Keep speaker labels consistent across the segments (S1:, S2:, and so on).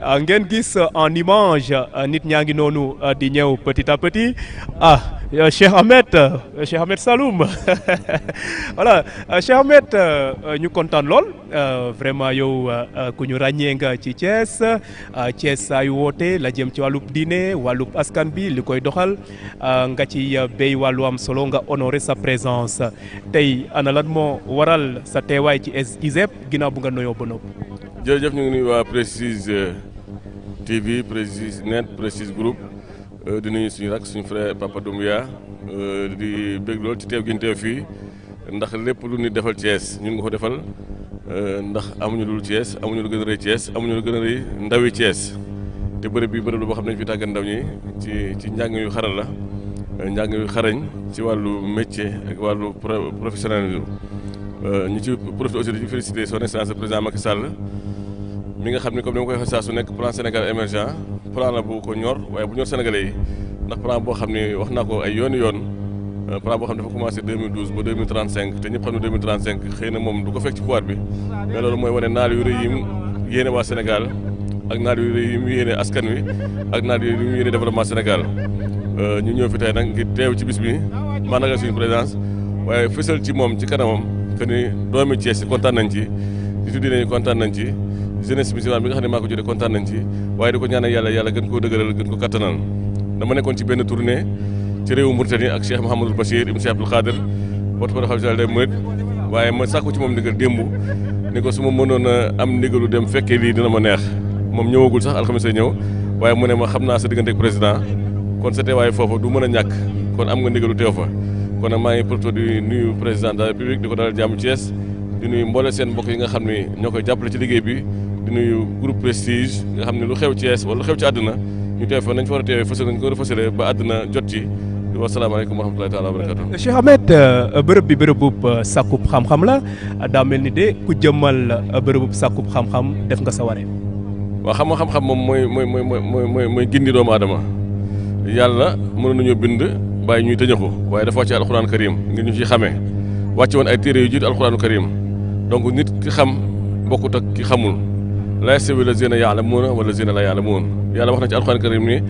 S1: ngeen gis en image nit ñaa ngi noonu di ñëw petit à petit Cheikh Ahmed Saloum voilà Cheikh Ahmed ñu kontaan lool vraiment yow ku ñu ràññee nga ci Thiès Thiès saa yu woote la jëm ci wàllub diine wàllub askan bi li koy doxal nga ci béy wàllu am solo nga honorer sa présence tey ana lan moo waral sa teewaay ci ISEP ginnaaw bu nga noyoo ba noppi.
S2: jërëjëf ñu ngi nuyu waa Prestige TV Prestige Net Prestige Group di nuyu suñu rak suñu frère Papa Doumbia di bëgg lool ci teew gi ñu teew fii ndax lépp lu nit defal Thiès ñun nga ko defal ndax amuñu lu Thiès amuñu lu gën a rëy Thiès amuñu lu gën a rëy ndawi Thiès te bërëb bi bërëb la boo xam ne dañu fi tàggat ndaw ñi ci njàng yu xaral la njàng yu xarañ ci wàllu métier ak wàllu professionnalisme ñu ci profité aussi di féliciter son excellence président Macky Sall mi nga xam ne comme ni ma koy waxee saa su nekk plan Sénégal émergent plan la bu ko ñor waaye bu ñor sénégalais yi ndax plan boo xam ne wax naa ko ay yoon plan boo xam ne dafa commencé 2012 ba 2035 te ñëpp xam ne 2035 xëy na moom du ko fekk ci pouvoir bi mais loolu mooy wane naal yu rëy yi mu yéene waa Sénégal ak naal yu rëy yi mu yéene askan wi ak naal yu mu yéene développement Sénégal ñu ñëw fi tey nag ngir teew ci bis bi maanaam suñu présidence waaye fësal ci moom ci kanamam que ni doomi Thiès kontaan nañ ci di tuddi nañu kontaan nañ ci jeunesse musulmane bi nga xam ne maa ko jotee kontaan nañ ci waaye di ko ñaanal yàlla gën koo dëgëral gën ko kattanal dama nekkoon ci benn tournée ci réewu Mauritanie ak Cheikh Mouhamadul Bachir ibn Cheikh Abdoul Khadir porte-parole xalifa général des mourides waaye ma sàkku ci moom ndigal démb ni ko su ma mënoon a am ndigalu dem fekkee lii dina ma neex moom ñëwagul sax alxames a ñëw waaye mu ne ma xam naa sa diggante ak président kon sa teewaay foofu du mën a ñàkk kon am nga ndigalu teew fa kon nag maa ngi profité di nuyu président de la République di ko dalal jàmm Thiès di nuyu mboole seen mbokk yi nga xam ne ñoo koy jàppale ci liggéey bi di nuyu groupe Prestige nga xam ne lu xew Thiès wala lu xew ci àdduna ñu teew fa nañ fa war a teewee fësal nañ ko war a fësalee ba àdduna jot ci di wax salaamaaleykum wa rahmatulahi taala wa barakatu.
S1: Cheikh Ahmed bërëb bi bërëbub sàkkub xam-xam la daa mel ni de ku jëmmal bërëbub sàkkub xam-xam def nga sa waree.
S2: waaw xam-xam moom mooy gindi doomu aadama yàlla mënoon nañoo bind bàyyi ñuy tëñëxu waaye dafa wàcce alxuraan karim ngir ñu ci xamee wàcce woon ay téere yu jiitu alxuraanu karim donc nit ki xam bokkut ak ki xamul laa yastawi llaziina ya'lamuuna wa llaziina laa ya'lamuun yàlla wax na ci alxuraan karim ni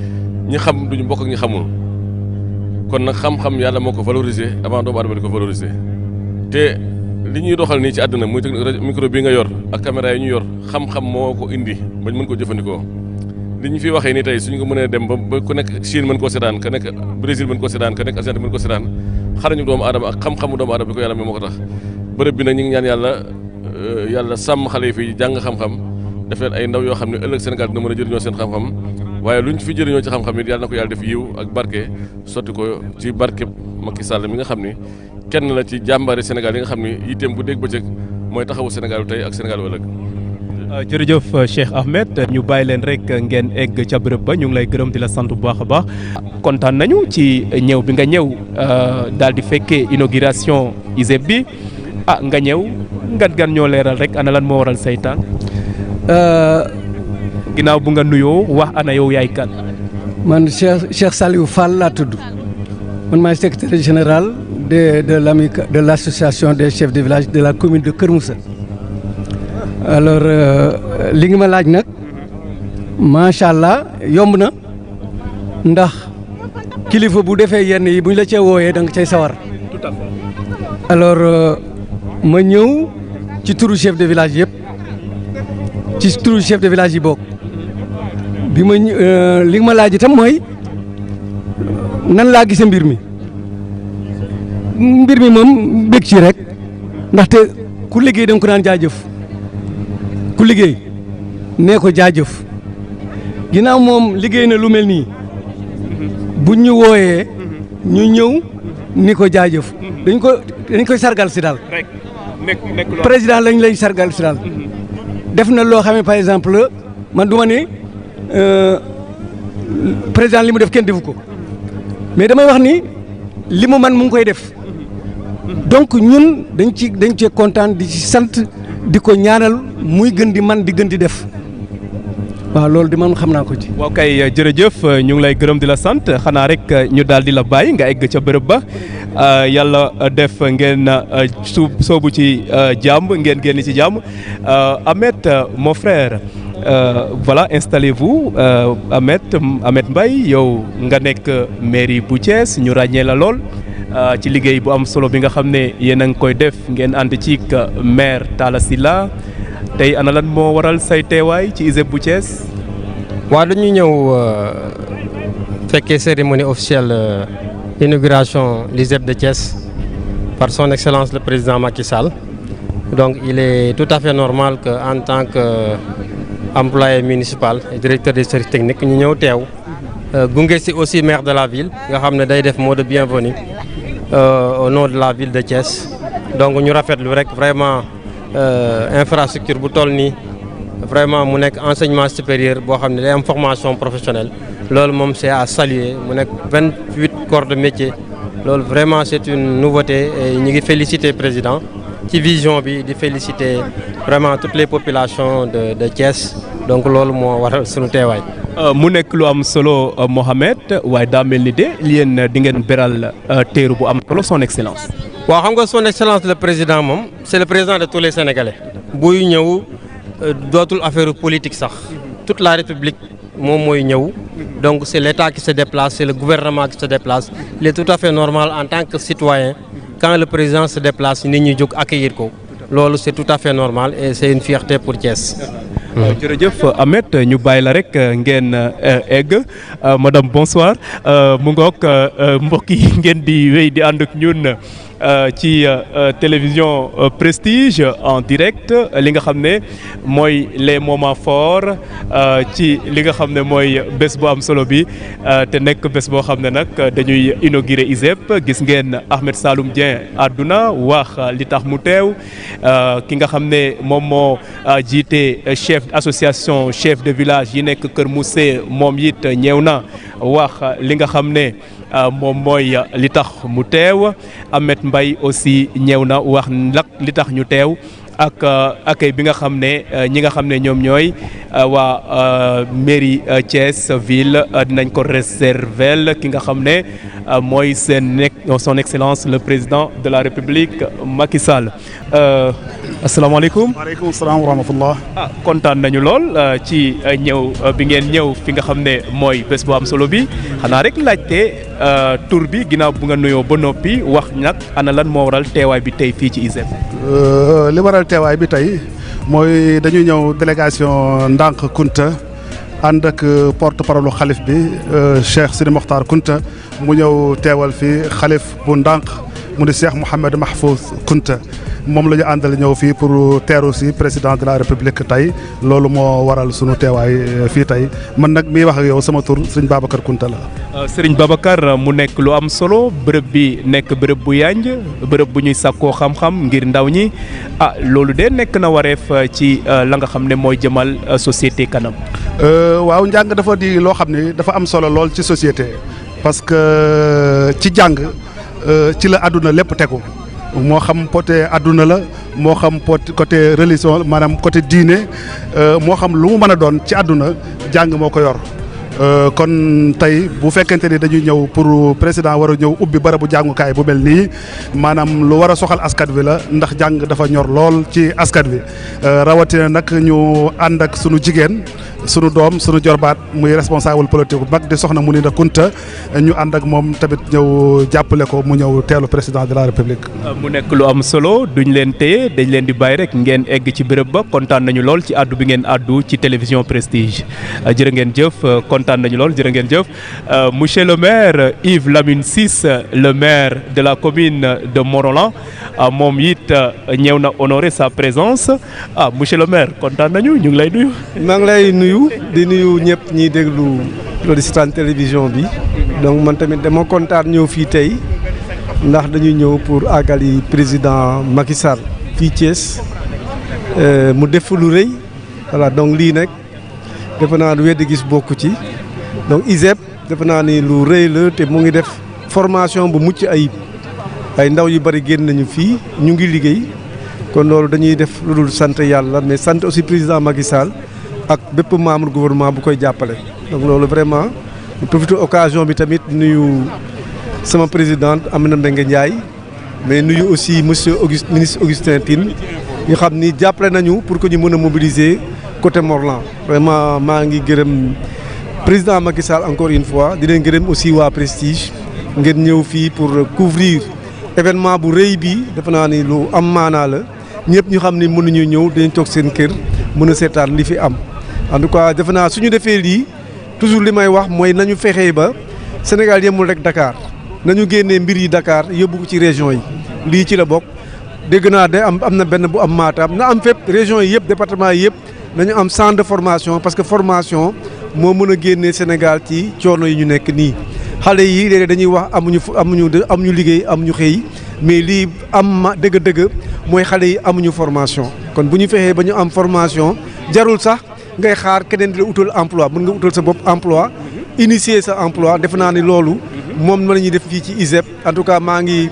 S2: ñi xam duñu bokk ak ñi xamul kon nag xam-xam yàlla moo ko valoriser avant doomu aadama di ko valoriser te li ñuy doxal nii ci àdduna muy micro bi nga yor ak caméra yi ñu yor xam-xam moo ko indi bañ mën ko jëfandikoo li ñu fi waxee nii tey suñu ko mënee dem ba ku nekk Chine mën koo seetaan ka nekk Brésil mën koo seetaan ka nekk Argentine mën koo seetaan xarañu doomu aadama ak xam-xamu doomu aadama bi ko yàlla moo ko tax bërëb bi nag ñu ngi ñaan yàlla sàmm xale yi fi jàng xam-xam def leen ay ndaw yoo xam ne ëllëg Sénégal dina mën a jëriñoo seen xam-xam waaye luñ fi jëriñoo ci xam-xam it yàlla na ko yàlla def yiw ak barke sotti ko ci barke Macky Sall mi nga xam ni kenn la ci jàmbaari Sénégal yi nga xam ni yitteem bu dégg bëccëg mooy taxawu Sénégal tey ak Sénégal ëllëg.
S1: jërëjëf Cheikh Ahmed ñu bàyyi leen rek ngeen egg ca bërëb ba ñu ngi lay gërëm di la sant bu baax a baax kontaan nañu ci ñëw bi nga ñëw daal di fekkee inauguration ISEP bi nga ñëw gan ñoo leeral rek ana lan moo waral say tànk ginnaaw bu nga nuyoo wax ana yow yaay kan.
S3: man Cheikh Saliou Fall laa tudd man maay secrétaire général de l'association des chefs de village de la commune de Kër Moussa. alors li nga ma laaj nag macha allah yomb na ndax kilifa bu defee yenn yi bu ñu la cee wooyee da nga cay sawar.
S1: tout à fait.
S3: alors ma ñëw ci turu chef de village yëpp ci turu chef de village yi bokk bi ma li nga ma laaj itam mooy nan laa gisee mbir mi moom bég ci rek ndaxte ku liggéey da nga ko naan jaajëf. ku liggéey nee ko jaajëf ginnaaw moom liggéey na lu mel nii bu ñu wooyee ñu ñëw ni ko jaajëf dañ koy sargal si daal président lañ lay sargal si daal def na loo xam ne par exemple man du ma ne président li mu def kenn defu ko mais damay wax ni li mu man mu ngi koy def donc ñun dañ cee kontaan di ci sant di ko ñaanal muy gën di man di gën di def waaw loolu di man xam naa ko ci.
S1: waaw kay jërëjëf ñu ngi lay gërëm di la sant xanaa rek ñu daal di la bàyyi nga egg ca bërëb ba yàlla def ngeen soobu ci jàmm ngeen génn ci jàmm Ahmed mon frère voilà installez-vous Ahmed Mbaye yow nga nekk mairie bu Thiès ñu ràññee la lool ci liggéey bu am solo bi nga xam ne yéen a ngi koy def ngeen ànd ci maire Talla Sylla tey ana lan moo waral say teewaay ci ISEP bu Thiès.
S4: waaw dañuy ñëw fekkee cérémonie officielle inauguration l'ISEP de Thiès par son excellence le président Macky Sall. Donc il est tout à fait normal que en tant que employé municipal et directeur des services techniques ñu ñëw teew gunge si aussi maire de la ville nga xam ne day def mot de bienvenue au nom de la ville de Thiès. Donc ñu rafetlu rek vraiment infrastructure bu toll nii vraiment mu nekk enseignement supérieur boo xam ne day am formation professionnelle loolu moom c'est à saluer mu nekk 28 corps de métier loolu vraiment c'est une nouveauté et ñu ngi féliciter président ci vision bi di féliciter vraiment toutes les populations de Thiès donc loolu moo waral sunu teewaay.
S1: mu nekk lu am solo Mohamed waaye daa mel ni de yéen di ngeen beral teeru bu am solo son excellence.
S4: waaw xam nga son excellence le président moom c'est le président de tous les Sénégalais. buy ñëw dootul affaire politique sax toute la République moom mooy ñëw donc c'est l'État qui se déplace c'est le gouvernement qui se déplace il est tout à fait normal en tant que citoyen. Quand le président se déplace nit ñi jóg accueillir ko loolu c'est tout à fait normal et c'est une fierté pour Thiès.
S1: jërëjëf Ahmed ñu bàyyi la rek ngeen egg madame bonsoir mu ngoog mbokk yi ngeen di wéy di ànd ak ñun ci télévision Prestige en direct li nga xam ne mooy les moments forts ci li nga xam ne mooy bés bu am solo bi te nekk bés boo xam ne nag dañuy inaugurer ISEP gis ngeen Ahmed Saloum Dieng àdduna wax li tax mu teew ki nga xam ne moom moo jiite chef association chef de village yi nekk Kër Mousse moom it ñëw na wax li nga xam ne moom mooy li tax mu teew Ahmed Mbaye aussi ñëw na wax nag li tax ñu teew ak accueil bi nga xam ne ñi nga xam ne ñoom ñooy waa mairie Thiès ville dinañ ko réserver ki nga xam ne mooy son excellence le président de la République Macky Sall. asalaamaaleykum.
S5: waaleykum salaam wa rahmatullah.
S1: kontaan nañu lool ci ñëw bi ngeen ñëw fi nga xam ne mooy bés bu am solo bi xanaa rek laajte tur bi ginnaaw bu nga nuyoo ba noppi wax nag ana lan moo waral teewaay bi tey fii ci ISEP.
S5: li waral teewaay bi tey mooy dañu ñëw délégation Ndank Kunta ànd ak porte-parole xalif bi Cheikh Sidi Mokhtar Kunta mu ñëw teewal fi xalif bu Ndank mu di Cheikh Mouhamed Mahfouz Kunta moom la ñu àndal ñëw fii pour teeru si président de la république tey loolu moo waral sunu teewaay fii tey man nag miy wax ak yow sama tur Serigne Babacar Kunta la.
S1: Serigne Babacar mu nekk lu am solo bërëb bi nekk bërëb bu yanj bërëb bu ñuy sàkkoo xam-xam ngir ndaw ñi loolu de nekk na wareef ci la nga xam ne mooy jëmal société kanam.
S5: waaw njàng dafa di loo xam ne dafa am solo lool ci société parce que ci jàng ci la àdduna lépp tegu. moo xam côté adduna la moo xam côté religion maanaam côté diine moo xam lu mu mën a doon ci adduna jàng moo ko yor kon tey bu fekkente ni dañuy ñëw pour président war a ñëw ubbi barabu jàngukaay bu mel nii maanaam lu war a soxal askan wi la ndax jàng dafa ñor lool ci askan wi rawatina nag ñu ànd ak sunu jigéen sunu doom sunu jorbaat muy responsable politique bu mag di soxna Mounirou Kunta ñu ànd ak moom tamit ñëw jàppale ko mu ñëw teelu président de la république.
S1: mu nekk lu am solo duñ leen téye dañ leen di bàyyi rek ngeen egg ci béréb ba kontaan nañu lool ci àddu bi ngeen àddu ci télévision Prestige jërë ngeen jëf kontaan nañu lool jërë ngeen jëf monsieur le maire Yves Lamine Ciss le maire de la commune de Morolan moom it ñëw na honorer sa présence monsieur le maire kontaan nañu ñu ngi lay nuyu.
S3: maa ngi lay nuyu di nuyu ñëpp ñiy déglu loolu si tan télévision bi donc man tamit dama kontaan ñëw fii tey ndax dañuy ñëw pour àggali président Macky Sall fii Thiès mu def lu rëy voilà donc lii nag defe naa lu wedd gis bokku ci donc ISEP defe naa ni lu rëy la te mu ngi def formation bu mucc ayib ay ndaw yu bari génn nañu fii ñu ngi liggéey kon loolu dañuy def lu dul sant yàlla mais sant aussi président Macky Sall ak bépp membre gouvernement bu koy jàppale donc loolu vraiment ñu profité occasion bi tamit nuyu sama présidente Amina Mbengue Ndiaye mais nuyu aussi monsieur ministre Augustin Tine ñu xam ni jàppale nañu pour que ñu mën a mobiliser côté Morlan vraiment maa ngi gërëm président Macky Sall encore une fois di leen gërëm aussi waa Prestige ngeen ñëw fii pour couvrir événement bu rëy bi defe naa ni lu am maanaa la ñëpp ñu xam ni mënuñu ñëw dañ toog seen kër mën a seetaan li fi am en tout cas defe naa suñu defee lii toujours li may wax mooy nañu fexee ba Sénégal yemul rek Dakar nañu génnee mbir yi Dakar yóbbu ko ci région yi lii ci la bokk dégg naa de am na benn bu am Matam na am fépp région yi yëpp département yi yëpp nañu am centre de formation parce que formation moo mën a génnee Sénégal ci coono yi ñu nekk nii xale yi léeg-léeg dañuy wax amuñu liggéey amuñu xëy mais lii am dëgg-dëgg mooy xale yi amuñu formation kon bu ñu fexee ba ñu am formation jarul sax ngay xaar keneen di la utal emploi mën nga utal sa bopp emploi initier sa emploi defe naa ni loolu moom la ñuy def fii ci ISEP en tout cas maa ngi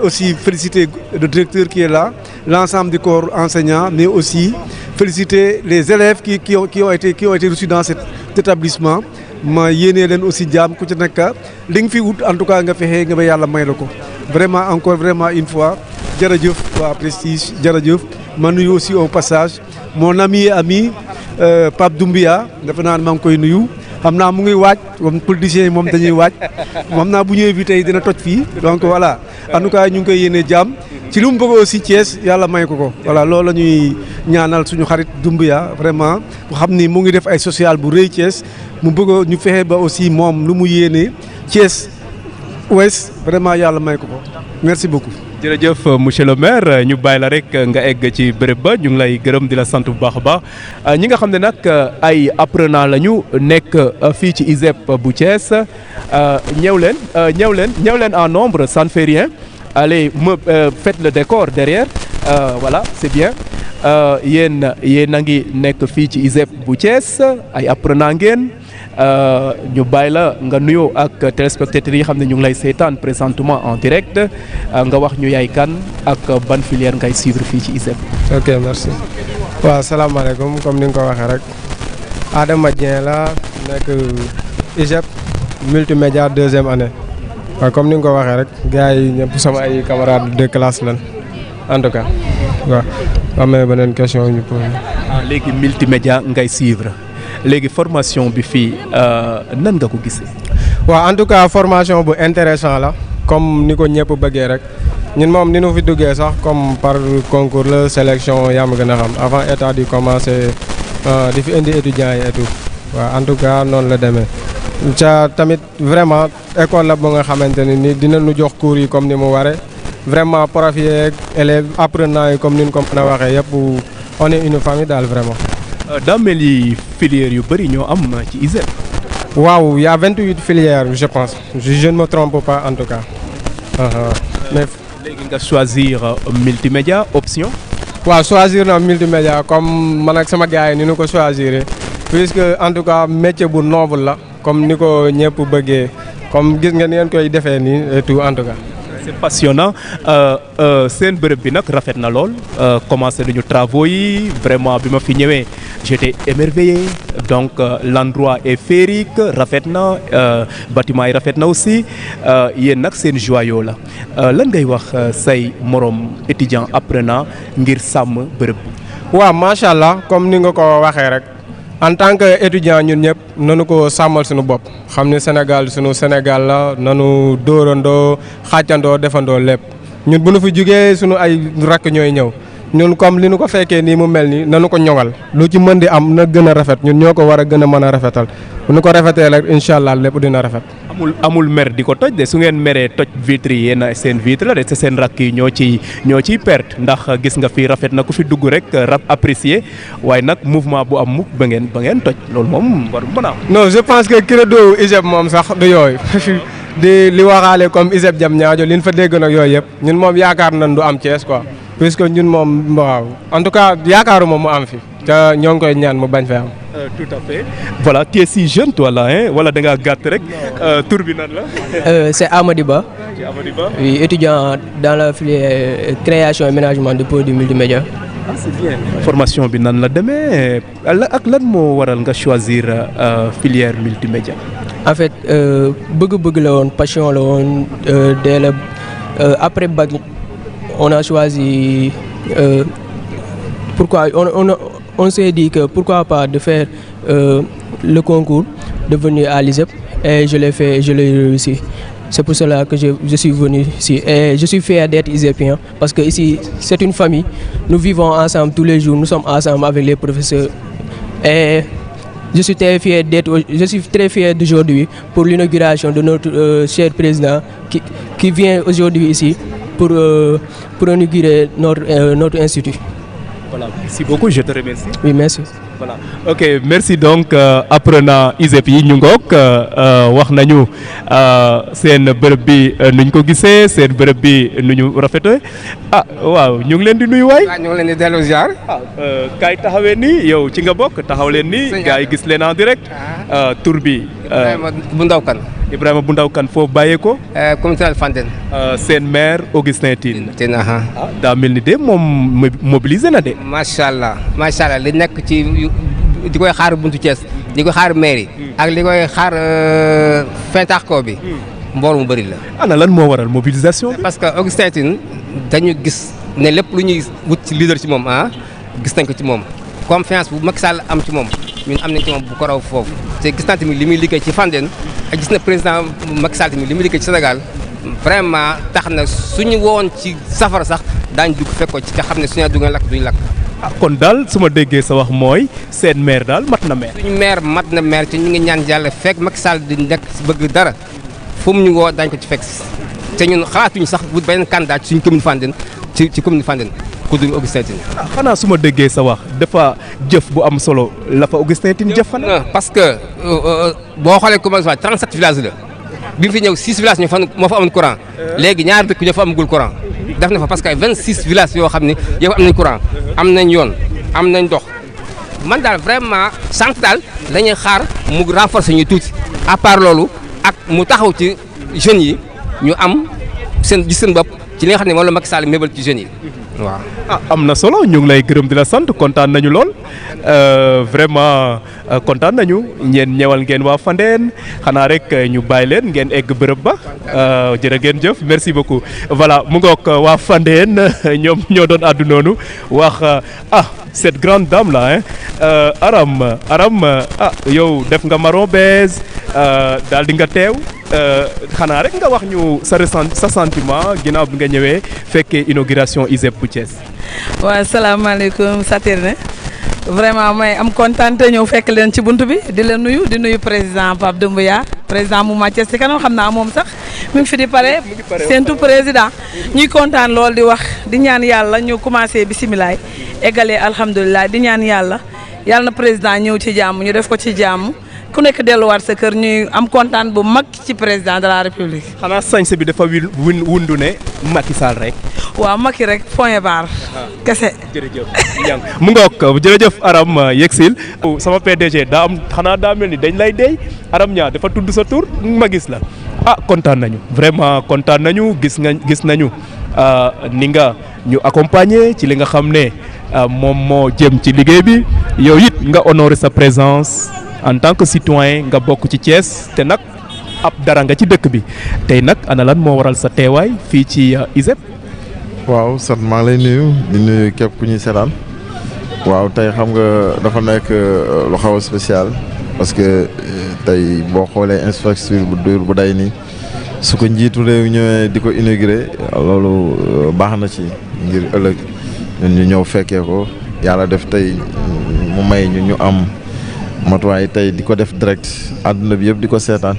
S3: aussi féliciter le directeur qui est là l'ensemble du corps enseignant mais aussi féliciter les élèves qui ont été reçus dans cet établissement ma yéenee leen aussi jaam ku ci nekk li nga fi wut en tout cas nga fexe nga ba yàlla may la ko vraiment encore vraiment une fois jërëjëf waa Prestige jërëjëf ma nuyu aussi au passage mon ami et ami Pape Doumbia defe naa ne maa ngi koy nuyu xam naa mu ngi waaj comme politiciens yi moom dañuy waaj xam naa bu ñëwee fii tey dina toj fii donc voilà en tout cas ñu ngi koy yéene jàmm ci lu mu bëgg aussi Thiès yàlla may ko voilà loolu la ñuy ñaanal suñu xarit Doumbia vraiment mu xam ni mu ngi def ay social bu rëy Thiès mu bëgg ñu fexe ba aussi moom lu mu yéene Thiès Ouest vraiment yàlla may ko merci beaucoup.
S1: jërëjëf monsieur le maire ñu bàyyi la rek nga egg ci béréb ba ñu ngi lay gërëm di la sant bu baax a baax ñi nga xam ne nag ay apprenant la ñu nekk fii ci ISEP bu Thiès ñëw leen en nombre ça ne fait rien allez faites le décor derrière voilà c'est bien yéen a ngi nekk fii ci ISEP bu Thiès ay apprenant ngeen ñu bàyyi la nga nuyoo ak téléspectateurs yi xam ne ñu ngi lay seetaan présentement en direct nga wax ñu yaay kan ak ban filière ngay suivre fii ci ISEP.
S4: ok merci waaw salaamaaleykum comme ni nga ko waxee rek Adama Dieng la nekk ISEP multimédia 2e année waaw comme ni nga ko waxee rek gars yi ñëpp sama ay camarades de classe lan en tout cas waaw amee beneen question ñu posé.
S1: léegi multimédia ngay suivre. léegi formation bi fii nan nga ko gisee.
S4: waaw en tout cas formation bu intéressant la comme ni ko ñëpp bëggee rek ñun moom ni nu fi duggee sax comme par concours la sélection yaa ma gën a xam avant état di commencer di fi indi étudiants yi et tout waaw en tout cas noonu la demee. ca tamit vraiment école la ba nga xamante ne ni dina nu jox cours yi comme ni mu waree vraiment prof yi ak élèves apprenants yi comme ni ñu ko mën a waxee yëpp on est une famille daal vraiment.
S1: daa mel ni filières yu bëri ñoo am ci ISEP.
S4: waaw y a 28 filières je pense je ne me trompe pas en tout cas. mais
S1: léegi nga choisir multimédia option.
S4: waaw choisir na multimédia comme man ak sama gars yi ni ñu ko choisir puisque en tout cas métier bu noble la comme ni ko ñëpp bëggee comme gis nga ni ngeen koy defee nii et tout en tout cas.
S1: c'est passionnant seen bërëb bi nag rafet na lool commencé nañu travaux yi vraiment bi ma fi ñëwee j'étais émerveillé donc l'endroit est féerique rafet na bâtiment yi rafet na aussi yéen nag seen joyau la lan ngay wax say morom étudiant apprenant ngir sàmm bërëb bi.
S4: waaw macha allah comme ni nga ko waxee rek en tant que étudiant ñun ñëpp nanu ko sàmmal suñu bopp xam ne Sénégal suñu Sénégal la nanu dóorandoo xàccandoo defandoo lépp ñun bu nu fi jugee suñu ay rakk ñooy ñëw ñun comme li nu ko fekkee nii mu mel nii nanu ko ñoŋal lu ci mën di am na gën a rafet ñun ñoo ko war a gën a mën a rafetal bu nu ko rafetee rek incha allah lépp dina rafet.
S1: amul mer di ko toj de su ngeen meree toj vitre yi yéen seen vitre la de te seen rakk yi ñoo ciy perte ndax gis nga fi rafet na ku fi dugg rek apprécier waaye nag mouvement bu am mukk ba ngeen toj loolu moom war mën a am.
S4: non je pense que credo ISEP moom sax du yooyu di li waxaale comme ISEP Diamniadio li ñu fa dégg nag yooyu yëpp ñun moom yaakaar nañ du am Thiès quoi puisque ñun moom waaw en tout cas yaakaaru moom mu am fi te ñoo ngi koy ñaan mu bañ fee am.
S1: Tout à fait voilà tu es si jeune toi là hein wala da ngaa gàtt rek tur bi nan la.
S6: C'est Amady Ba. Oui, étudiant dans la filière création et management de produits multimédia.
S1: Ah, c'est bien. Formation bi nan la demee ak lan moo waral nga choisir filière multimédia.
S6: En fait bëgg-bëgg la woon passion la woon dès le après bac on a choisi pourquoi on s'est dit que pourquoi pas de faire le concours de venir à l'ISEP et je l'ai fait, je l'ai réussi. C'est pour cela que je suis venu ici et je suis fier d'être isépien parce que ici c'est une famille. Nous vivons ensemble tous les jours, nous sommes ensemble avec les professeurs et je suis très fier d'aujourd'hui pour l'inauguration de notre cher président qui vient aujourd'hui ici pour inaugurer notre institut.
S1: Voilà, merci beaucoup, je te remercie.
S6: Oui, merci.
S1: Voilà. Ok, merci donc apprenant ISEP yi ñu ngoog wax nañu seen bërëb bi nuñ ko gisee seen bërëb bi nu ñu rafetee waaw ñu ngi leen di nuyu waay.
S7: ñu ngi leen di dellu ziar.
S1: kaay taxawee nii yow ci nga bokk taxaw leen nii gars yi gis leen en direct tur bi.
S7: Ibrahima bu Ndaw Kan.
S1: Ibrahima bu Ndaw Kan foofu bàyyee ko.
S7: communauté Fandène.
S1: seen maire Augustin Tine.
S7: Daa
S1: mel ni de moom mobilisé na de.
S7: macha allah li nekk ci di koy xaar buntu Thiès di koy xaar mairie. ak li koy xaar fentaxko bi. mbooloo mu bëri la.
S1: ana lan moo waral mobilisation bi.
S7: parce que Augustin Tine dañu gis ne lépp lu ñuy wut ci leader ci moom gis nañ ko ci moom confiance bu Macky Sall am ci moom ñun am nañ ci moom bu ko raw foofu te gis naa tamit li muy liggéey ci Fandène ak gis na président Macky Sall tamit li muy liggéey ci Sénégal vraiment tax na suñu woon ci safara sax daañu dugg fekk ko ci te xam ne suñu dugg lakk duñu lakk.
S1: kon daal su ma déggee sa wax mooy seen maire daal mat na maire.
S7: suñu maire mat na maire te ñu ngi ñaan yàlla fekk Macky Sall di nekk si bëgg dara fu mu ñu woo daañu ko ci fekk te ñun xalaatuñu sax wut beneen candidat ci suñu commune Fandène ci commune Fandène ku dul Augustin Tine.
S1: xanaa su ma déggee sa wax dafa jëf bu am solo la fa Augustin Tine jëf.
S7: parce que boo xoolee commencement 37 villages la bi mu fi ñëw 6 villages moo fa amoon courant léegi ñaari dëkk ñoo fa amagul courant. def na fa parce que 26 villages yoo xam ne yow am nañ courant am nañ yoon am nañ ndox man daal vraiment sant daal dañuy xaar mu renforcer ñu tuuti à part loolu ak mu taxaw ci jeunes yi ñu am gis seen bopp ci li nga xam ne moom la Macky Sall mébal ci jeunes yi waaw.
S1: am na solo ñu ngi lay gërëm di la sant kontaan nañu lool vraiment kontaan nañu ñeen ñëwal ngeen waa Fandène xanaa rek ñu bàyyi leen ngeen egg bërëb ba jërë ngeen jëf merci beaucoup. voilà mu ngoog waa Fandène ñoom ñoo doon àddu noonu wax cette grande dame là Aram yow def nga marron beige daal di nga teew. xanaa rek nga wax ñu sa sentiment ginnaaw bi nga ñëwee fekkee inauguration ISEP bu Thiès.
S8: waaw salaamaaleykum Saturne vraiment may am kontaan te ñëw fekk leen ci buntu bi di leen nuyu di nuyu président Pape Doumbouya président mu Thiès ci kanam xam naa moom sax mi ngi fi di pare seentu président ñuy kontaan lool di wax di ñaan yàlla ñu commencé bisimilah eggalee alhamdulilah di ñaan yàlla na président ñëw ci jàmm ñu def ko ci jàmm. ku nekk delluwaat sa kër ñuy am kontaan bu mag ci président de la république.
S1: xanaa sañse bi dafa wundu ne Macky Sall rek.
S8: waaw Macky rek point barre. kese.
S1: jërëjëf mu ngoog jërëjëf Aram yegsil sama PDG daa mel ni dañ lay dey Aram ñaa dafa tudd sa tur ma gis la kontaan nañu vraiment kontaan nañu gis nañu ni nga ñu accompagner ci li nga xam ne moom moo jëm ci liggéey bi yow it nga honorer sa présence. en tant que citoyen nga bokk ci Thiès te nag ab dara nga ci dëkk bi tey nag ana lan moo waral sa teewaay fii ci ISEP.
S9: waaw sant maa ngi lay nuyu di nuyu képp ku ñuy seetaan waaw tey xam nga dafa nekk lu xaw a spécial parce que tey boo xoolee infrastructure bu dur bu day nii su ko njiitu réew ñëwee di ko inauguré loolu baax na ci ngir ëllëg ñun ñu ñëw fekkee ko yàlla def tey mu may ñu am. matuwaay tey di ko def direct àdduna bi yëpp di ko seetaan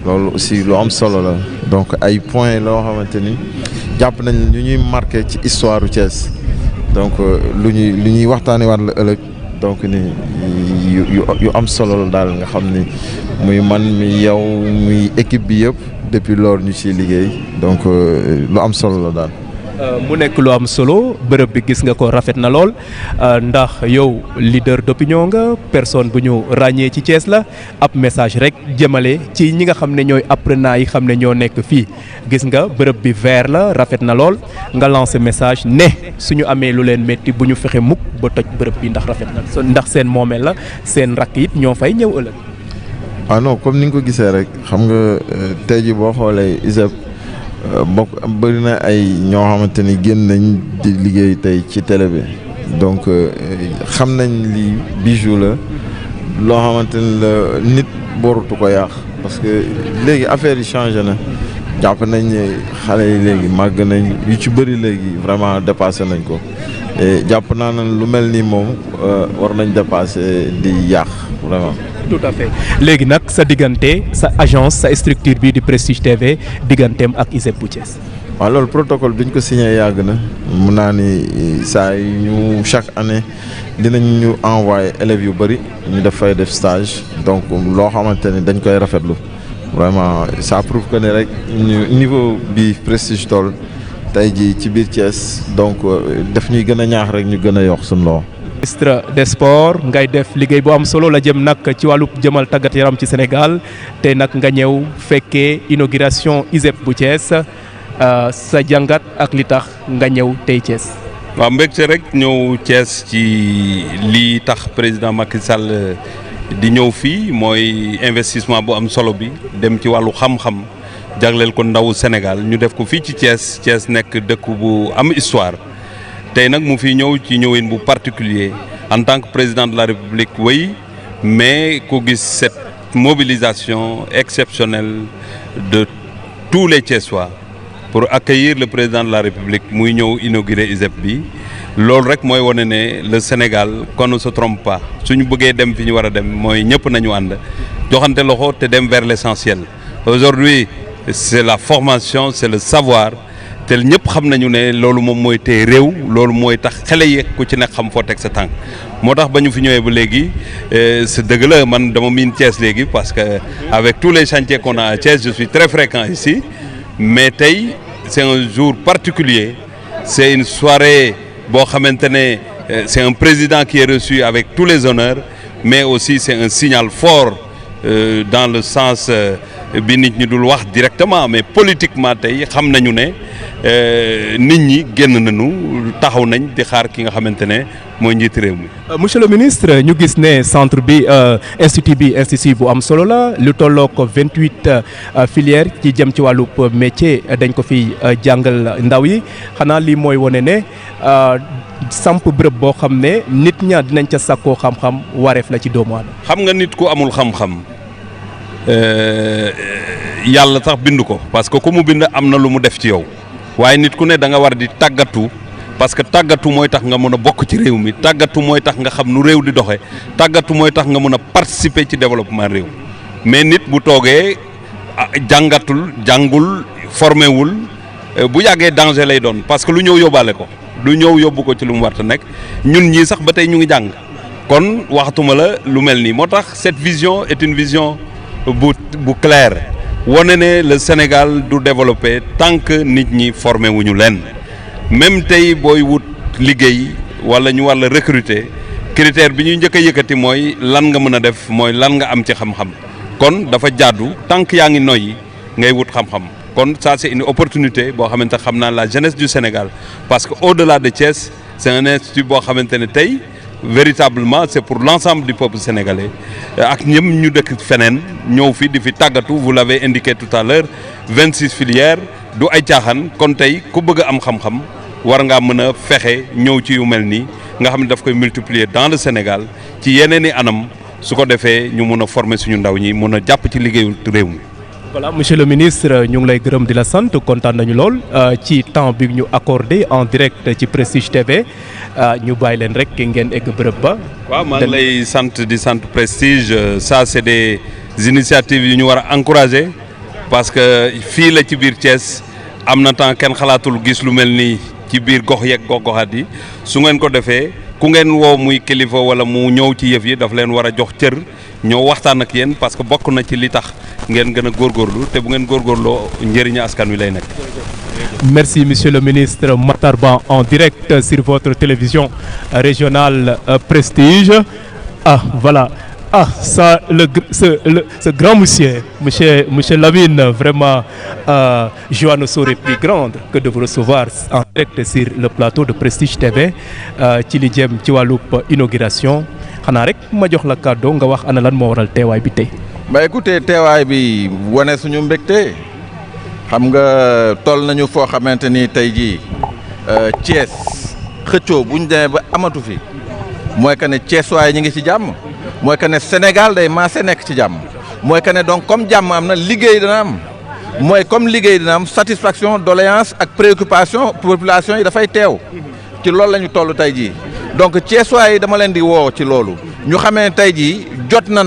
S9: loolu aussi lu am solo la donc ay points loo xamante ni jàpp nañ ñu ñuy marqué ci histoire u Thiès donc lu ñuy waxtaanee waat la ëllëg donc ni yu am solo la daal nga xam ni muy man mi yow muy équipe bi yëpp depuis loolu ñu ciy liggéey donc lu am solo la daal.
S1: mu nekk lu am solo bërëb bi gis nga ko rafet na lool ndax yow leader d'opinion nga personne bu ñu ràññee ci Thiès la ab message rek jëmale ci ñi nga xam ne ñooy apprenants yi xam ne ñoo nekk fii gis nga bërëb bi vert la rafet na lool nga lancé message ne suñu amee lu leen métti bu ñu fexe mukk ba toj bërëb bi ndax rafet na ndax seen moomeel la seen rakk it ñoo fay ñëw ëllëg.
S9: non comme ni nga ko gisee rek xam nga tey ji boo xoolee ISEP bokk bëri na ay ñoo xamante ni génn nañ di liggéey tey ci télé bi donc xam nañ li bijou la loo xamante ni la nit borutu ko yàq parce que léegi affaire yi changé na jàpp nañ ne xale yi léegi màgg nañ yu ci bëri léegi vraiment dépassé nañ ko et jàpp naa ne lu mel ni moom war nañ dépassé di yàq vraiment.
S1: tout à fait léegi nag sa diggante sa agence sa structure bi di Prestige TV digganteem ak ISEP bu Thiès.
S9: waaw loolu protocole bi ñu ko signé yàgg na mun naa ni saa yi ñu chaque année dinañ ñu envoyé élèves yu bëri ñu def stage donc loo xamante ni dañ koy rafetlu vraiment ça prouve que ne rek ñu niveau bi Prestige toll tey jii ci biir Thiès donc daf ñuy gën a ñaax rek ñu gën a yokk suñu loxo.
S1: ministre des sports ngay def liggéey bu am solo la jëm nag ci wàllu jëmal tàggat yaram ci Sénégal te nag nga ñëw fekkee inauguration ISEP bu Thiès sa jàngat ak li tax nga ñëw tey Thiès.
S10: waaw mbégte rek ñëw Thiès ci lii tax président Macky Sall di ñëw fii mooy investissement bu am solo bi dem ci wàllu xam-xam jagleel ko ndawu Sénégal ñu def ko fii ci Thiès Thiès nekk dëkk bu am histoire tey nag mu fi ñëw ci ñëwin bu particulier en tant que président de la République oui mais ku gis cette mobilisation exceptionnelle de tous les Thiessois pour accueillir le président de la République muy ñëw inaugurer ISEP bi loolu rek mooy wane ne le Sénégal qu'on ne se trompe pas suñu bëggee dem fi ñu war a dem mooy ñëpp nañu ànd joxante loxo te dem vers l'essentiel. Aujourd'hui c'est la formation c'est le savoir te ñëpp xam nañu ne loolu moom mooy tey réew loolu mooy tax xale yi ku ci nekk xam foo teg sa tànk moo tax ba ñu fi ñëwee ba léegi c'est dëgg la man dama miin Thiès léegi parce que avec tous les chantiers qu'on a à Thiès je suis très fréquent ici mais tey c'est un jour particulier c'est une soirée boo xamante ne c'est un président qui est reçu avec tous les honneurs mais aussi c'est un signal fort dans le sens bi nit ñi dul wax directement mais politiquement tey xam nañu ne nit ñi génn nañu taxaw nañ di xaar ki nga xamante ne mooy njiit réew mi.
S1: monsieur le ministre ñu gis ne centre bi institut bu am solo la lu tolloo ko 28 filières ci jëm ci wàllu métier dañ ko fi jàngal ndaw yi xanaa lii mooy wane ne samp bërëb boo xam ne nit ña dinañ ca sàkkoo xam-xam wareef la ci doomu aadama.
S10: xam nga nit ku amul xam-xam yàlla sax bind ko parce que ku mu bind am na lu mu def ci yow waaye nit ku ne da nga war di tàggatu parce que tàggatu mooy tax nga mën a bokk ci réew mi tàggatu mooy tax nga xam nu réew di doxe tàggatu mooy tax nga mën a participer ci développement réew mais nit bu toogee jàngul formé wul bu yàggee danger lay doon parce que lu ñëw yóbbaale ko lu ñëw yóbbu ko ci lu mu war a nekk ñun ñii sax ba tey ñu ngi jàng kon waxatuma la lu mel nii moo tax cette vision est une vision bu claire wane ne le Sénégal du développer tant que nit ñi formé wuñu leen même tey booy wut liggéey wala ñu war la recruter critère bi ñuy njëkk a yëkkati mooy lan nga mën a def mooy lan nga am ci xam-xam kon dafa jaadu tant que yaa ngi noyyi ngay wut xam-xam kon ça c'est une opportunité boo xamante xam naa la jeunesse du Sénégal parce que au-delà de Thiès c'est un institut boo xamante ne tey véritablement c'est pour l'ensemble du peuple sénégalais ak ñëm ñu dëkk feneen ñëw fi di fi tàggatu vous l'avez indiqué tout à l'heure 26 filières du ay caaxaan kon tey ku bëgg a am xam-xam war ngaa mën a fexe ñëw ci yu mel nii nga xam ne daf koy multiplier dans le Sénégal ci yeneen i anam su ko defee ñu mun a former suñu ndaw ñi mun a jàpp ci liggéeyu réew mi.
S1: voilà monsieur le ministre ñu ngi lay gërëm di la sant kontaan nañu lool ci temps bi ñu accordé en direct ci Prestige TV ñu bàyyi leen rek ngeen egg bërëb ba.
S10: waaw maa ngi lay sant di sant Prestige ça c'est des initiatives yu ñu war a encourager parce que fii la ci biir Thiès am na temps kenn xalaatul gis lu mel nii ci biir gox yeeg gox-goxaat yi su ngeen ko defee ku ngeen woo muy kilifa wala mu ñëw ci yëf yi daf leen war a jox cër ñëw waxtaan ak yéen parce que bokk na ci li tax ngeen gën a góorgóorlu te bu ngeen góorgóorloo njëriñu askan wi lay nekk.
S1: Merci monsieur le ministre Matar Ba en direct sur votre télévision régionale Prestige. Ah voilà. Ah, ça, ce grand monsieur Lamine, vraiment, joie ne saurait plus grande que de vous recevoir en direct sur le plateau de Prestige TV ci li jëm ci wàllub inauguration xanaa rek ma jox la kàddu nga wax ana lan moo waral teewaay bi tey.
S11: Bah écoutez teewaay bi wane suñu mbégte xam nga toll nañu foo xamante ni tey jii Thiès xëccoo bu ñu demee ba amatu fi mooy que ne Thiessois ñi ngi ci jàmm mooy que ne Sénégal day maase nekk ci jàmm mooy que ne donc comme jàmm am na liggéey dana am mooy comme liggéey dina am satisfaction doléance ak préoccupation population yi dafay teew ci loolu la ñu toll tey jii donc Thiessois yi dama leen di woo ci loolu ñu xamee ne tey jii jot na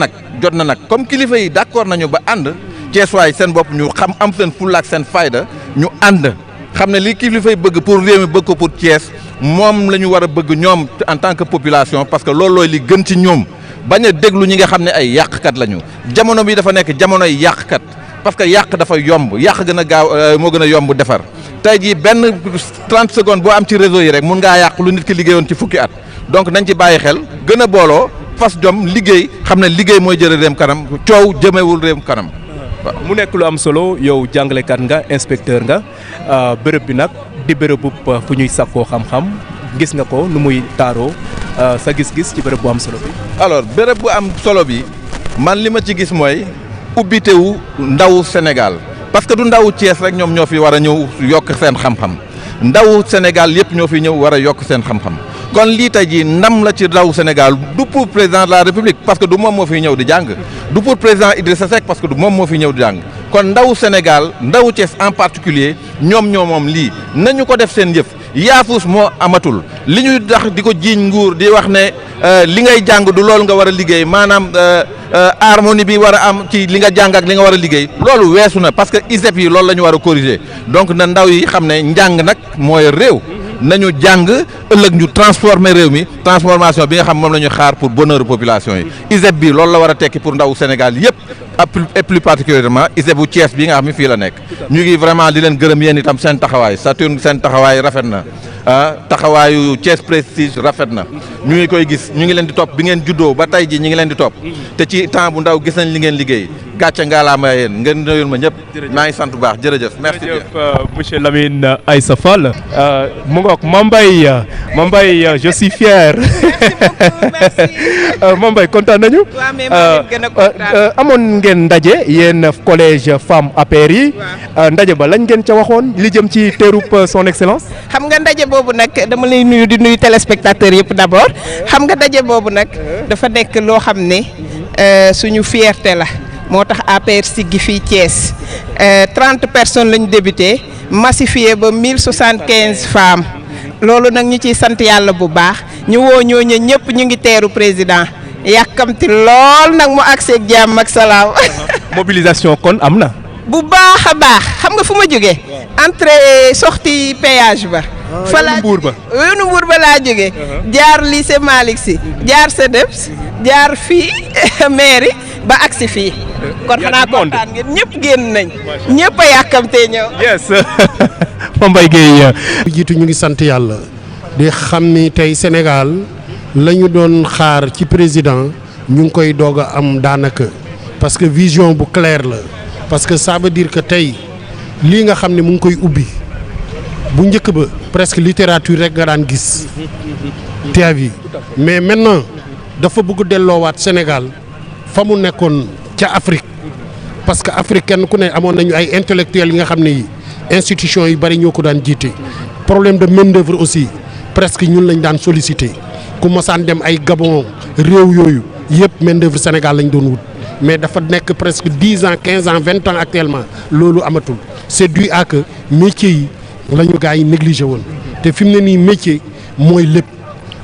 S11: nag comme kilifa yi d'accord nañu ba ànd Thiessois yi seen bopp ñu xam am seen fulla ak seen fayda ñu ànd xam ne li kilifa yi bëgg pour réew mi bëgg ko pour Thiès moom la ñu war a bëgg ñoom en tant que population parce que loolu looy li gën ci ñoom bañ a déglu ñi nga xam ne ay yàqkat lañu jamono bi dafa nekk jamonoy yàqkat parce que yàq dafa yomb yàq gën a gaaw moo gën a yomb defar tey jii benn 30 secondes boo am ci réseau yi rek mun ngaa yàq lu nit ki liggéeyoon ci fukki at donc nañ ci bàyyi xel gën a booloo fas jom liggéey xam ne liggéey mooy jëlee réew kanam coow jëmewul réew kanam.
S1: waaw mu nekk lu am solo yow jàngalekat nga inspecteur nga bërëb bi nag di bërëb fu ñuy sakkoo xam-xam gis nga ko nu muy taaroo sa gis-gis ci bërëb bu am solo bi.
S11: alors bërëb bu am solo bi man li ma ci gis mooy ubbitewu ndawu Sénégal parce que du ndawu Thiès rek ñoom ñoo fi war a ñëw yokk seen xam-xam ndawu Sénégal yëpp ñoo fi ñëw war a yokk seen xam-xam kon lii tey jii ndam la ci ndawu Sénégal du pour président de la République parce que du moom moo fi ñëw di jàng du pour président Idrissa Seck parce que du moom moo fi ñëw di jàng kon ndawu Sénégal ndawu Thiès en particulier ñoom ñoo moom lii nañu ko def seen yëf yaafus moo amatul li ñuy tax di ko jiiñ nguur di wax ne li ngay jàng du loolu nga war a liggéey maanaam harmonie bi war a am ci li nga jàng ak li nga war a liggéey loolu weesu na parce que ISEP yi loolu la ñu war a corriger donc na ndaw yi xam ne njàng nag mooy réew nañu jàng ëllëg ñu transformer réew mi transformation bi nga xam moom la ñu xaar pour bonheur population yi ISEP bi loolu la war a tekki pour ndawu Sénégal yëpp et plus particulièrement ISEP bu Thiès bi nga xam ne fii la nekk ñu ngi vraiment di leen gërëm yéen itam seen taxawaay Saturne seen taxawaay rafet na taxawaayu Thiès Prestige rafet na ñu ngi koy gis ñu ngi leen di topp bi ngeen juddoo ba tey ji ñu ngi leen di topp te ci temps bu ndaw gis nañ li ngeen liggéey gàcce ngaalaama yéen ngeen nuyul ma ñëpp maa ngi sant bu baax jërëjëf merci bien
S1: monsieur Lamine Aïssa Fall mu ngoog Mambay je suis fier Mambay kontaan nañu amoon ngeen ndaje yéen collège femme APR yi ndaje ba lañ ngeen ca waxoon li jëm ci teerub son excellence
S12: xam nga ndaje boobu nag dama lay nuyu di nuyu téléspectateurs yëpp d'abord xam nga ndaje boobu nag dafa nekk loo xam ne suñu fierté la moo tax APR siggi fii Thiès 30 personnes lañu débuté massifié ba 1075 femmes loolu nag ñu ciy sant yàlla bu baax ñu woo ñooñu ñëpp ñu ngi teeru président yàkkamti lool nag mu agseeg jàmm ak salaam.
S1: mobilisation kon am na.
S12: bu baax a baax xam nga fu ma jógee entrée sortie péage ba. fa laa yoonu Mbour ba laa jógee jaar lycée Malick Sy jaar CEDEPS jaar fii mairie ba agsi fii kon xanaa kontaan ngeen ñëpp génn nañ ñëpp a yàkkamtee ñëw.
S1: yes Mbaye Gueye.
S13: jiitu ñu ngi sant yàlla di xam ni tey Sénégal la ñu doon xaar ci président ñu ngi koy doog a am daanaka parce que vision bu claire la parce que ça veut dire que tey lii nga xam ne mu ngi koy ubbi bu njëkk ba presque littérature rek nga daan gis théâtre mais maintenant dafa bëgg delloowaat Sénégal fa mu nekkoon ca Afrique parce que Afrique kenn ku ne amoon nañu ay intellectuels yi nga xam ne yi institutions yu bari ñoo ko daan jiite problème de main d'œuvre aussi presque ñun lañ daan solliciter ku mosaan dem ay Gabon réew yooyu yëpp main d'œuvre Sénégal lañ doon wut mais dafa nekk presque 10 ans 15 ans 20 ans actuellement loolu amatul c'est dû à que métier yi la ñu gars yi négligé woon te fi mu ne nii métier mooy lépp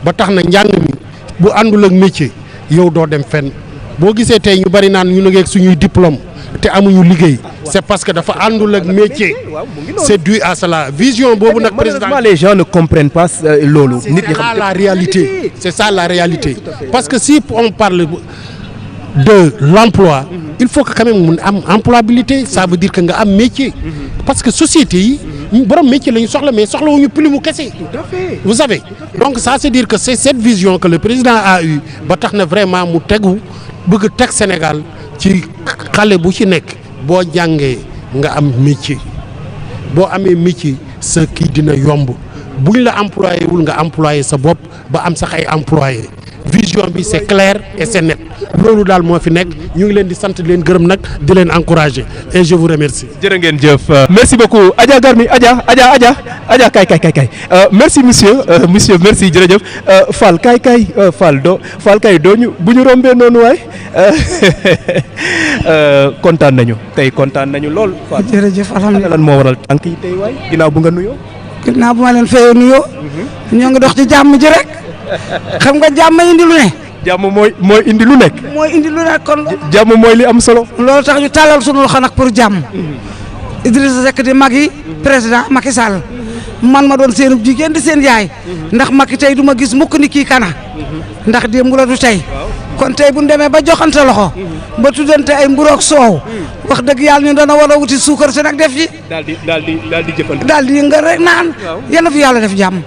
S13: ba tax na njàng mi bu àndul ak métier yow doo dem fenn boo gisee tey ñu bari naan ñu ngi ak suñuy diplôme te amuñu liggéey c'est parce que dafa àndul ak métier c'est dû à cela vision boobu nag président
S1: les gens ne comprennent pas loolu.
S13: nit ñi xam la réalité c'est ça la réalité parce que si on parle de l'emploi il faut que quand même mun am employabilité ça veut dire que nga am métier parce que société yi borom métier la ñu soxla mais soxlawuñu plumu kese vous savez donc ça c'est dire que c'est cette vision que le président a eu ba tax na vraiment mu tegu bëgg teg Sénégal ci xale bu ci nekk boo jàngee nga am métier boo amee métier sa kii dina yomb buñ la employé wul nga employé sa bopp ba am sax ay employé vision bi c'est clair et c'est net loolu daal moo fi nekk ñu ngi leen di sant di leen gërëm nag di leen encourager et je vous remercie.
S1: jërë ngeen jëf merci beaucoup Adja Garmi Adja kay merci monsieur merci jërëjëf Fall kay Fall kay doo ñu bu ñu rombee noonu waay kontaan nañu lool.
S14: jërëjëf alhamdulilah
S1: lan moo waral tànk yi tey waay ginnaaw bu nga nuyoo.
S14: ginnaaw bu ma leen fayoo nuyoo. ñoo ngi dox ci jàmm ji rek. xam nga jàmm indi lu ne.
S1: jàmm mooy indi lu nekk.
S14: mooy indi lu nekk kon.
S1: jàmm mooy li am solo.
S14: loolu tax ñu tàllal sunu loxo nag pour jàmm. Idrissa Seck di mag yi président Macky Sall. man ma doon seen jigéen di seen yaay. ndax Macky tey du ma gis mukk ni kii kana. ndax démb la du tey. kon tey bu ñu demee ba joxante loxo. ba tuddante ay mburoog soow. wax dëgg yàlla ñu dana war a wuti suukar si nag def ci.
S1: daal di jëfandikoo.
S14: daal di yëngal rek naan yal na fi yàlla def jàmm.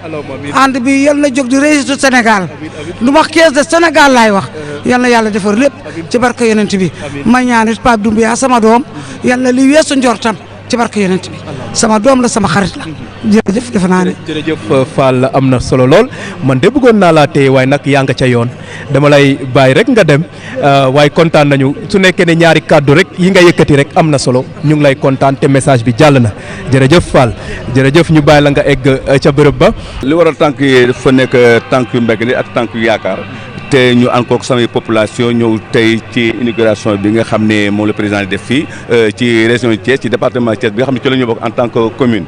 S14: ànd bi yal na jóg di réussite Sénégal. lu ma kees de Sénégal laay wax. yal na yàlla defar lépp ci barke yonent bi. ma ñaanit Pape Doumbia sama doom yal na li weesu njortam ci barke yonent bi. sama doom la sama xarit la. jërëjëf defe naa ne.
S1: jërëjëf Fall am na solo lool man de bëggoon naa laa téye waaye nag yaa nga ca yoon dama lay bàyyi rek nga dem waaye kontaan nañu su nekkee ne ñaari kàddu rek yi nga yëkkati rek am na solo ñu ngi lay kontaan te message bi jàll na jërëjëf Fall jërëjëf ñu bàyyi la nga egg ca bërëb ba.
S15: li waral tànk yi dafa nekk tànk yu mbégte ni ak tànk yu yaakaar te ñu ànd koog samay population ñëw tey ci inauguration bi nga xam ne moom le président di def fii ci région de Thiès ci département Thiès bi nga xam ne ci la ñu bokk en tant que commune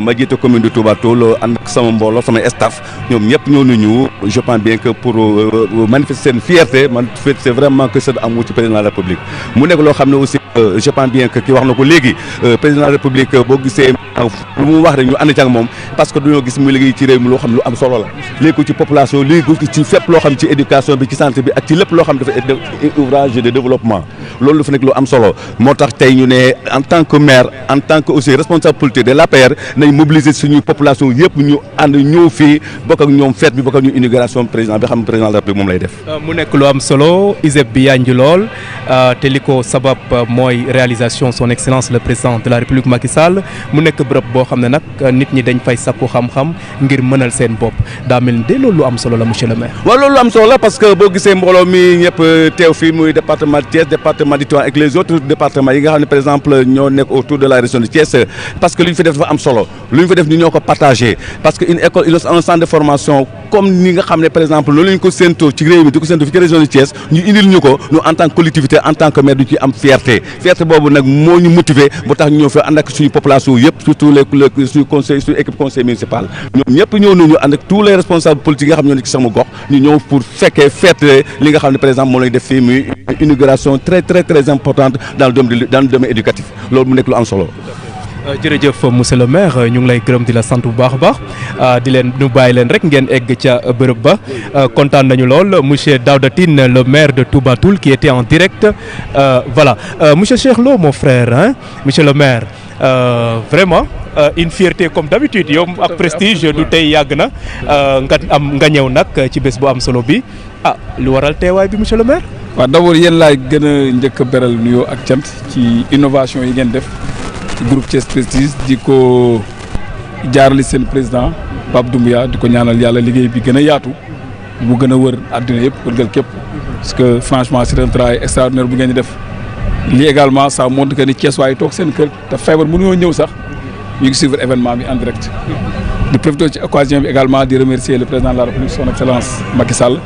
S15: ma jiite commune de Touba Toul ànd ak sama mbooloo sama staff ñoom ñëpp ñëw nañu je pense bien que pour manifester seen fierté manifester vraiment que c'est amour ci président de la République mu nekk loo xam ne aussi je pense bien que ki wax na ko léegi président de la République boo gisee lu mu wax rek ñu ànd ci ak moom parce que dañoo gis muy liggéey ci réew mi loo xam lu am solo la léegi ko ci population léegi ko ci fépp loo xam ci éducation bi ci santé bi ak ci lépp loo xam dafa ouvrage de développement loolu dafa nekk lu am solo moo tax tey ñu ne en tant que maire en tant que aussi responsable politique de l'APR nañ mobiliser suñu population yëpp ñu ànd ñëw fii bokk ak ñoom fête bi bokk ak ñu inauguration président bi xam président de la République moom lay def.
S1: mu nekk lu am solo ISEP bi yànji lool te li ko sabab mooy réalisation son excellence le président de la République Macky Sall mu nekk bërëb boo xam ne nag nit ñi dañ fay sakku xam-xam ngir mënal seen bopp daa mel ni de loolu lu am solo la monsieur le maire.
S15: waaw loolu lu am solo la parce que boo gisee mbooloo mi ñëpp teew fii muy département de Thiès département du Tivaouane ak les autres départements yi nga xam ne par exemple ñoo nekk autour de la région de Thiès parce que lu ñu fi def dafa am solo lu ñu fi def ñu ñoo ko partagé parce que une école un centre de formation comme ni nga xam ne par exemple loolu la ñu ko séentoo ci réew mi di ko séentoo fi ci région de Thiès ñu indil ñu ko ñu en tant que collectivité en tant que maire du ci am fierté boobu nag moo ñu motiver ba tax ñu ñëw fi ànd ak suñu population yëpp surtout les suñu conseil suñu équipe conseil municipal ñoom ñëpp ñëw nañu ànd ak tous les responsables politiques yi nga xam ñoo nekk ci sama gox ñu ñëw pour fekkee fête li nga xam ne par exemple moom lañ def fii muy inauguration très très très importante dans le domaine éducatif loolu mu nekk lu am solo.
S1: jërëjëf monsieur le maire ñu ngi lay gërëm di la sant bu baax a baax di leen ñu bàyyi leen rek ngeen egg ca bërëb ba kontaan nañu lool monsieur Daouda Tine le maire de Touba Toul qui était en direct voilà monsieur Cheikh Lo mon frère hein monsieur le maire vraiment une fierté comme d'habitude yow ak prestige du tey yàgg na nga ñëw nag ci bés bu am solo bi lu waral teewaay bi monsieur le maire.
S16: waaw d'abord yéen laay gën a njëkk a beral nuyoo ak cant ci innovation yi ngeen def. groupe Thiès Prestige di ko jaarale seen président Pape Doumbia di ko ñaanal yàlla liggéey bi gën a yaatu bu gën a wër àdduna yëpp wërgal képp parce que franchement c'est un travail extraordinaire bu ngeen di def lii également ça montre que ni Thiès waaye toog seen kër te feebar mënuñoo ñëw sax ñu ngi suivre événement bi en direct di profiter ci occasion bi également di remercier le président de la République son excellence Macky Sall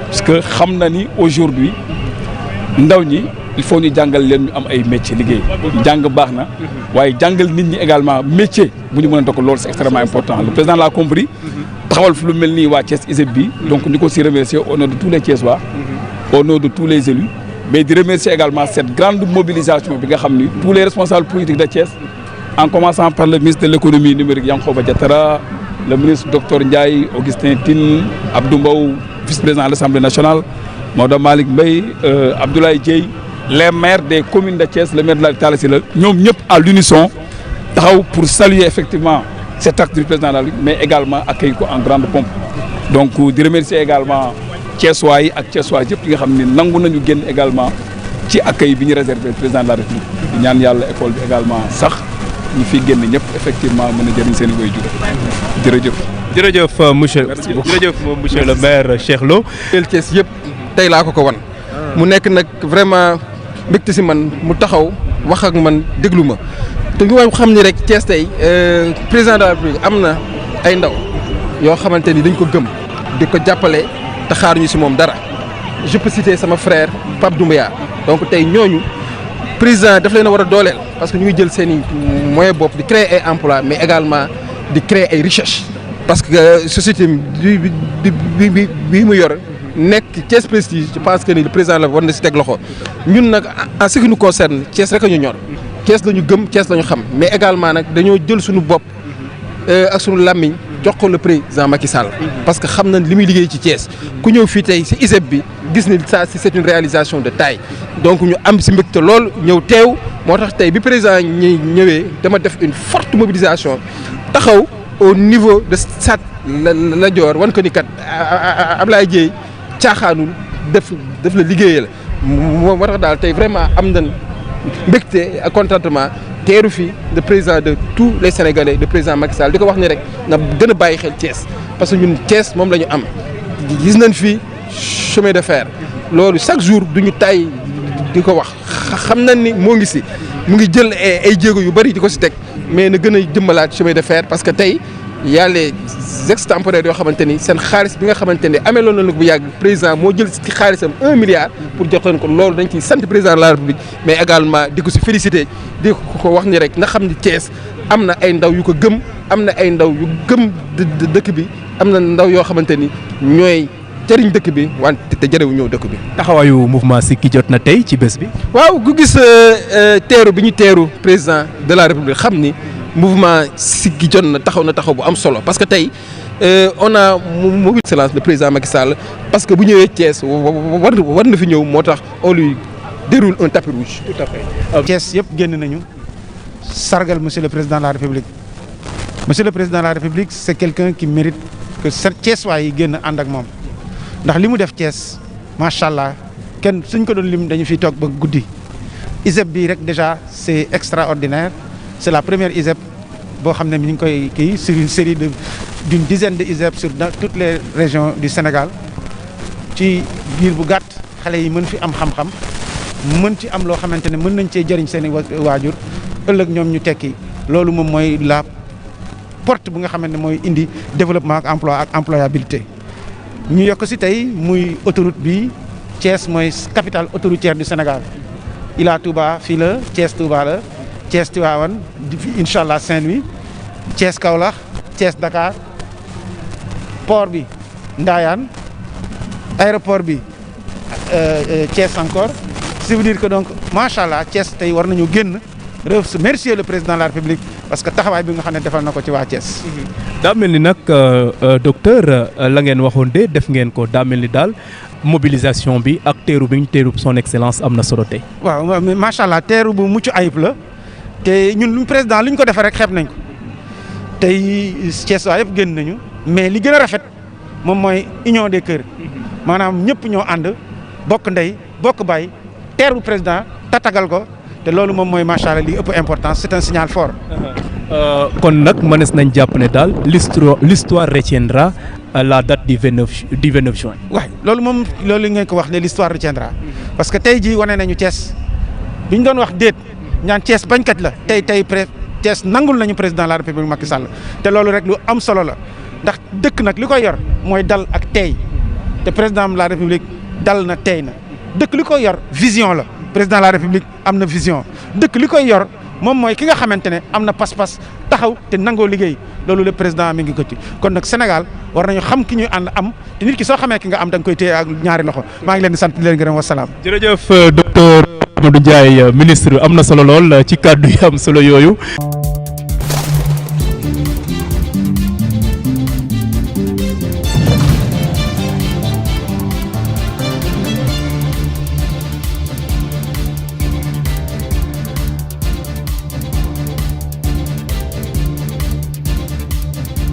S16: parce que xam na ni aujourd'hui ndaw ñi il faut ñu jàngal leen ñu am ay métiers liggéey jàng baax na waaye jàngal nit ñi également métier bu ñu mën a tokk loolu c'est extrêmement important le président l'a compris taxawal fi lu mel nii waa Thiès ISEP bi donc ñu ko si remercier au nom de tous les Thiessois au nom de tous les élus mais di remercier également cette grande mobilisation bi nga xam ni tous les responsables politiques de Thiès en commençant par le ministre de l'économie numérique Yankhoba Diattara le ministre docteur Ndiaye Augustin Tine Abdou Mbow vice-président de l'Assemblée nationale Maodo Malick Mbaye Abdoulaye Dieye les maires des communes de Thiès le maire de la Talla Sylla ñoom ñëpp à l'unisson taxaw pour saluer effectivement cet acte du président de la République mais également accueillir ko en grande pompe donc di remercier également Thiessois yi ak Thiessois yëpp yi nga xam ne nangu nañu génn également ci accueil bi ñu réservé le président de la République di ñaan yàlla école bi également sax ñu fiy génn ñëpp effectivement mën a jëriñ seen i waajur jërëjëf
S1: jërëjëf monsieur le maire Cheikh Lo.
S17: Thiès yëpp tey laa ko wan. mu nekk nag vraiment mbégte si man mu taxaw wax ak man déglu ma te ñu xam ni rek Thiès tey président de la République am na ay ndaw yoo xamante ni dañ ko gëm di ko jàppale te xaaruñu si moom dara je peux citer sama frère Pape Doumbia donc tey ñooñu président daf leen a war a dooleel parce que ñu ngi jël seen i moyens bopp di créer ay emplois mais également di créer ay recherche parce que société bi mu yor nekk Thiès Prestige je pense que ni le président la war na si teg loxo ñun nag en ce qui nous concerne Thiès rek a ñu ñor Thiès la ñu gëm Thiès la ñu xam mais également nag dañoo jël suñu bopp ak suñu làmmiñ jox ko le président Macky Sall parce que xam nañ li muy liggéey ci Thiès ku ñëw fii tey si ISEP bi gis ni ça c'est une réalisation de taille donc ñu am si mbégte lool ñëw teew moo tax tey bi président ñëwee dama def une forte mobilisation taxaw au niveau de Stade Lat Dior wan ko ni kat Ablaye Dièye caaxaanul def la liggéeyal moo tax daal tey vraiment am nañ mbégte ak contentement teeru fi le président de tous les Sénégalais le président Macky Sall di ko wax ni rek na gën a bàyyi xel Thiès parce que ñun Thiès moom la ñu am gis nañ fi chemin de fer loolu chaque jour duñu tay di ko wax xam nañ ni moo ngi si mu ngi jël ay jéego yu bëri di ko si teg mais na gën a jëmmalaat chemin de fer parce que tey y a les extemporaires yoo xamante ni seen xaalis bi nga xamante ne amee loolu la bu yàgg président moo jël ci xaalisam 1 milliard pour jox leen ko loolu dañ ciy sant président de la République mais également di ko si féliciter di ko wax ni rek nga xam ni Thiès am na ay ndaw yu ko gëm am na ay ndaw yu gëm dëkk bi am na ndaw yoo xamante ni ñooy jëriñ dëkk bi wante te jërewu ñëw dëkk bi.
S1: taxawaayu mouvement Siggi jot na tey ci bés bi.
S17: waaw gu gis teeru bi ñu teeru président de la République xam ni mouvement Siggi jot na taxaw bu am solo parce que tey on a mu excellence le président Macky Sall parce que bu ñëwee Thiès war na fi ñëw moo tax on lui déroule un tapis rouge.
S1: tout à fait.
S18: Thiès yëpp génn nañu sargal monsieur le président de la République monsieur le président de la République c'est quelqu'un qui mérite que Thiès waay yi génn ànd ak moom ndax li mu def Thiès macha allah kenn suñ ko doon lim dañu fiy toog ba guddi ISEP bi rek déjà c'est extraordinaire. C'est la première ISEP boo xam ne mi ngi koy kii sur une série d'une dizaine de ISEP sur toutes les régions du Sénégal ci biir bu gàtt xale yi mën fi am xam-xam mën ci am loo xamante ne mën nañ cee jëriñ seen i waajur ëllëg ñoom ñu tekki loolu moom mooy la porte bu nga xamante ne mooy indi développement ak emploi ak employabilité. ñu yokk si tey muy autoroute bi Thiès mooy capitale autoroutière du Sénégal Ila Touba fii la Thiès Touba la. Thiès Tivaouane incha allah Saint-Louis Thiès Kaolack Thiès Dakar port bi Ndayane aéroport bi Thiès encore ça veut dire que donc macha allah Thiès tey war nañu génn remercier le président de la République parce que taxawaay bi nga xam ne defal na ko ci waa Thiès.
S1: daa mel ni nag docteur la ngeen waxoon de def ngeen ko daa mel ni daal mobilisation bi ak teeru bi ñu teeru son excellence am na solo tey.
S18: waaw macha allah teeru bu mucc ayib la. te ñun lu président lu ñu ko defee rek xeeb nañ ko tey Thiès waa yëpp génn nañu mais li gën a rafet moom mooy union des cœurs maanaam ñëpp ñoo ànd bokk ndey bokk baay teeru président tatagal ko te loolu moom mooy macha allah li ëpp importance c'est un signal fort.
S1: kon nag mënees nañ jàpp ne daal l'histoire retiendra la date du 29 juin.
S18: waaw loolu moom loolu ngeen ko wax ne l'histoire retiendra parce que tey jii wane nañu Thiès bi ñu doon wax déet. ñaan Thiès bañkat la tey Thiès nangul nañu président de la République Macky Sall te loolu rek lu am solo la ndax dëkk nag li koy yor mooy dal ak tey te président de la République dal na tey na dëkk li koy yor vision la président de la République am na vision dëkk li koy yor moom mooy ki nga xamante ne am na pas-pas taxaw te nangoo liggéey loolu le président mi ngi ko ci kon nag Sénégal war nañu xam ki ñuy ànd am te nit ki soo xamee ki nga am da nga koy téye ak ñaari loxo maa ngi leen di sant di leen gërëm wasalaam.
S1: jërëjëf docteur Amadou Ndiaye ministre am na solo lool ci kàddu yi am solo yooyu.